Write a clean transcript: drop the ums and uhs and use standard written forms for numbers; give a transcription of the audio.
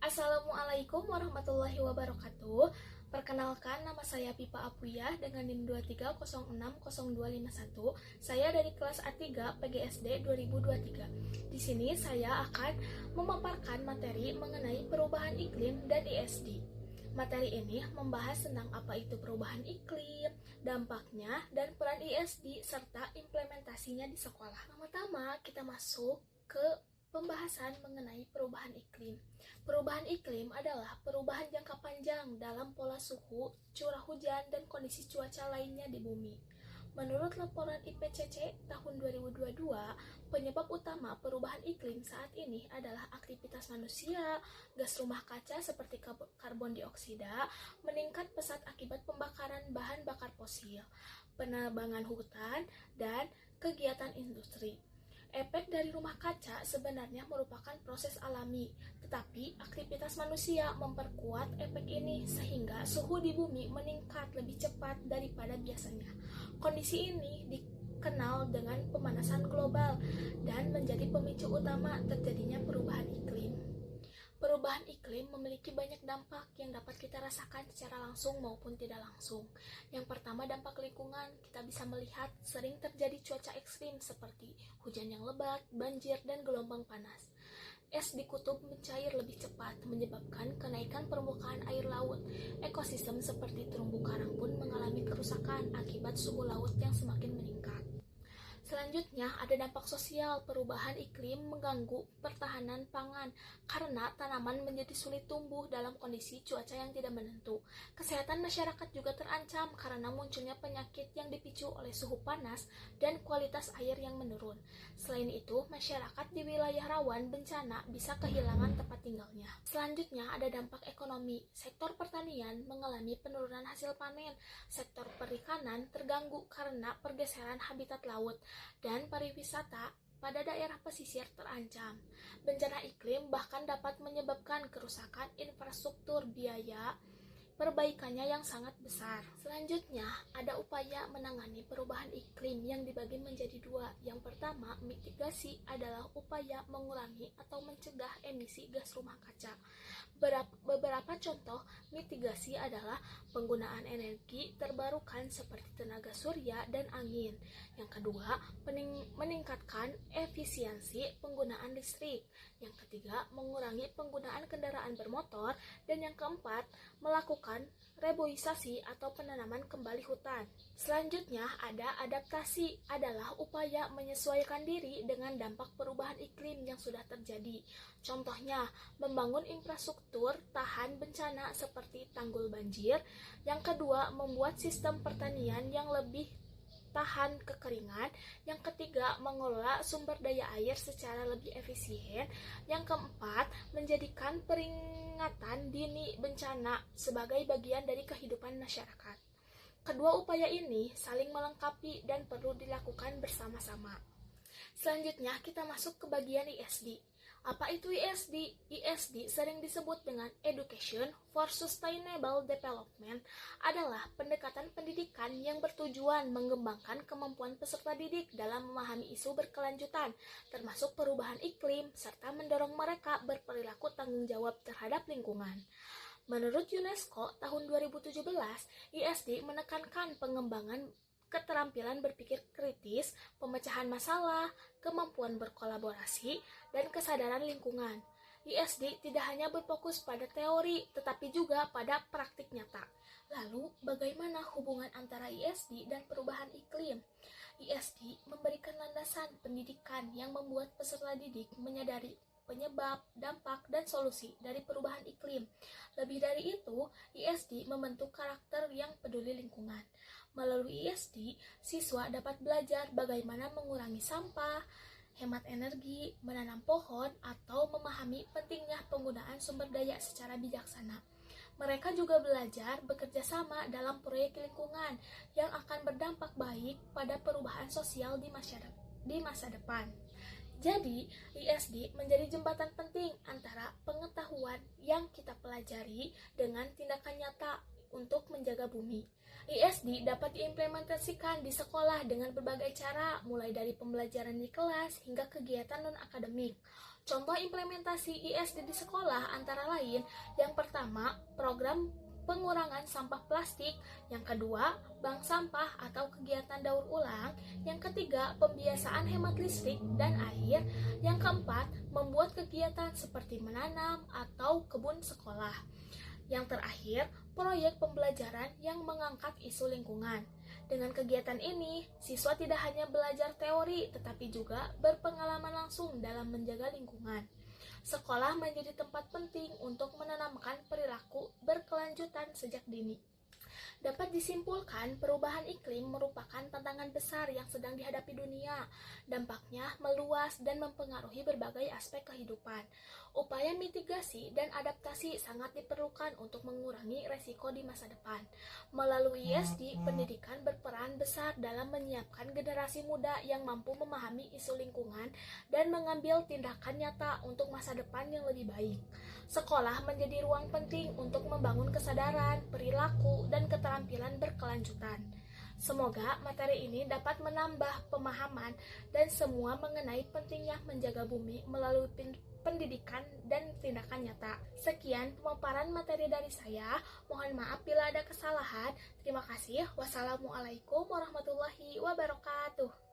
Assalamualaikum warahmatullahi wabarakatuh. Perkenalkan, nama saya Pipa Apuyah dengan NIM 23060251. Saya dari kelas A3 PGSD 2023. Di sini saya akan memaparkan materi mengenai perubahan iklim dan ISD. Materi ini membahas tentang apa itu perubahan iklim, dampaknya, dan peran ISD, serta implementasinya di sekolah. Pertama, kita masuk ke pembahasan mengenai perubahan iklim. Perubahan iklim adalah perubahan jangka panjang dalam pola suhu, curah hujan, dan kondisi cuaca lainnya di bumi. Menurut laporan IPCC tahun 2022, penyebab utama perubahan iklim saat ini adalah aktivitas manusia, gas rumah kaca seperti karbon dioksida, meningkat pesat akibat pembakaran bahan bakar fosil, penebangan hutan, dan kegiatan industri. Efek dari rumah kaca sebenarnya merupakan proses alami, tetapi aktivitas manusia memperkuat efek ini sehingga suhu di bumi meningkat lebih cepat daripada biasanya. Kondisi ini dikenal dengan pemanasan global dan menjadi pemicu utama terjadinya perubahan iklim. Perubahan iklim memiliki banyak dampak yang dapat kita rasakan secara langsung maupun tidak langsung. Yang pertama, dampak lingkungan. Kita bisa melihat sering terjadi cuaca ekstrim seperti hujan yang lebat, banjir, dan gelombang panas. Es di kutub mencair lebih cepat, menyebabkan kenaikan permukaan air laut. Ekosistem seperti terumbu karang pun mengalami kerusakan akibat suhu laut yang semakin meningkat. Selanjutnya, ada dampak sosial. Perubahan iklim mengganggu pertahanan pangan karena tanaman menjadi sulit tumbuh dalam kondisi cuaca yang tidak menentu. Kesehatan masyarakat juga terancam karena munculnya penyakit yang dipicu oleh suhu panas dan kualitas air yang menurun. Selain itu, masyarakat di wilayah rawan bencana bisa kehilangan tempat tinggalnya. Selanjutnya, ada dampak ekonomi. Sektor pertanian mengalami penurunan hasil panen. Sektor perikanan terganggu karena pergeseran habitat laut. Dan pariwisata pada daerah pesisir terancam. Bencana iklim bahkan dapat menyebabkan kerusakan infrastruktur, biaya perbaikannya yang sangat besar. Selanjutnya, ada upaya menangani perubahan iklim yang dibagi menjadi dua. Yang pertama, mitigasi adalah upaya mengurangi atau mencegah emisi gas rumah kaca. Beberapa contoh mitigasi adalah penggunaan energi terbarukan seperti tenaga surya dan angin. Yang kedua, meningkatkan efisiensi penggunaan listrik. Yang ketiga, mengurangi penggunaan kendaraan bermotor. Dan yang keempat, melakukan reboisasi atau penanaman kembali hutan. Selanjutnya, ada adaptasi adalah upaya menyesuaikan diri dengan dampak perubahan iklim yang sudah terjadi. Contohnya, membangun infrastruktur tahan bencana seperti tanggul banjir. Yang kedua, membuat sistem pertanian yang lebih tahan kekeringan. Yang ketiga, mengelola sumber daya air secara lebih efisien. Yang keempat, menjadikan peringatan dini bencana sebagai bagian dari kehidupan masyarakat. Kedua upaya ini saling melengkapi dan perlu dilakukan bersama-sama. Selanjutnya, kita masuk ke bagian ISD. Apa itu ISD? ISD sering disebut dengan Education for Sustainable Development, adalah pendekatan pendidikan yang bertujuan mengembangkan kemampuan peserta didik dalam memahami isu berkelanjutan, termasuk perubahan iklim, serta mendorong mereka berperilaku tanggung jawab terhadap lingkungan. Menurut UNESCO, tahun 2017, ISD menekankan pengembangan keterampilan berpikir kritis, pemecahan masalah, kemampuan berkolaborasi, dan kesadaran lingkungan. ISD tidak hanya berfokus pada teori, tetapi juga pada praktik nyata. Lalu, bagaimana hubungan antara ISD dan perubahan iklim? ISD memberikan landasan pendidikan yang membuat peserta didik menyadari penyebab, dampak, dan solusi dari perubahan iklim. Lebih dari itu, ISD membentuk karakter yang peduli lingkungan. Melalui ISD, siswa dapat belajar bagaimana mengurangi sampah, hemat energi, menanam pohon, atau memahami pentingnya penggunaan sumber daya secara bijaksana. Mereka juga belajar bekerja sama dalam proyek lingkungan yang akan berdampak baik pada perubahan sosial di masa depan. Jadi, ISD menjadi jembatan penting antara pengetahuan yang kita pelajari dengan tindakan nyata untuk menjaga bumi. ISD dapat diimplementasikan di sekolah dengan berbagai cara, mulai dari pembelajaran di kelas hingga kegiatan non-akademik. Contoh implementasi ISD di sekolah antara lain, yang pertama, program pengurangan sampah plastik, yang kedua, bank sampah atau kegiatan daur ulang, yang ketiga, pembiasaan hemat listrik dan air, yang keempat, membuat kegiatan seperti menanam atau kebun sekolah. Yang terakhir, proyek pembelajaran yang mengangkat isu lingkungan. Dengan kegiatan ini, siswa tidak hanya belajar teori, tetapi juga berpengalaman langsung dalam menjaga lingkungan. Sekolah menjadi tempat penting untuk menanamkan perilaku berkelanjutan sejak dini. Dapat disimpulkan, perubahan iklim merupakan tantangan besar yang sedang dihadapi dunia. Dampaknya meluas dan mempengaruhi berbagai aspek kehidupan. Upaya mitigasi dan adaptasi sangat diperlukan untuk mengurangi resiko di masa depan. Melalui ISD, pendidikan berperan besar dalam menyiapkan generasi muda yang mampu memahami isu lingkungan dan mengambil tindakan nyata untuk masa depan yang lebih baik. Sekolah menjadi ruang penting untuk membangun kesadaran, perilaku, dan keterampilan berkelanjutan. Semoga materi ini dapat menambah pemahaman dan semua mengenai pentingnya menjaga bumi melalui pendidikan dan tindakan nyata. Sekian pemaparan materi dari saya. Mohon maaf bila ada kesalahan. Terima kasih. Wassalamualaikum warahmatullahi wabarakatuh.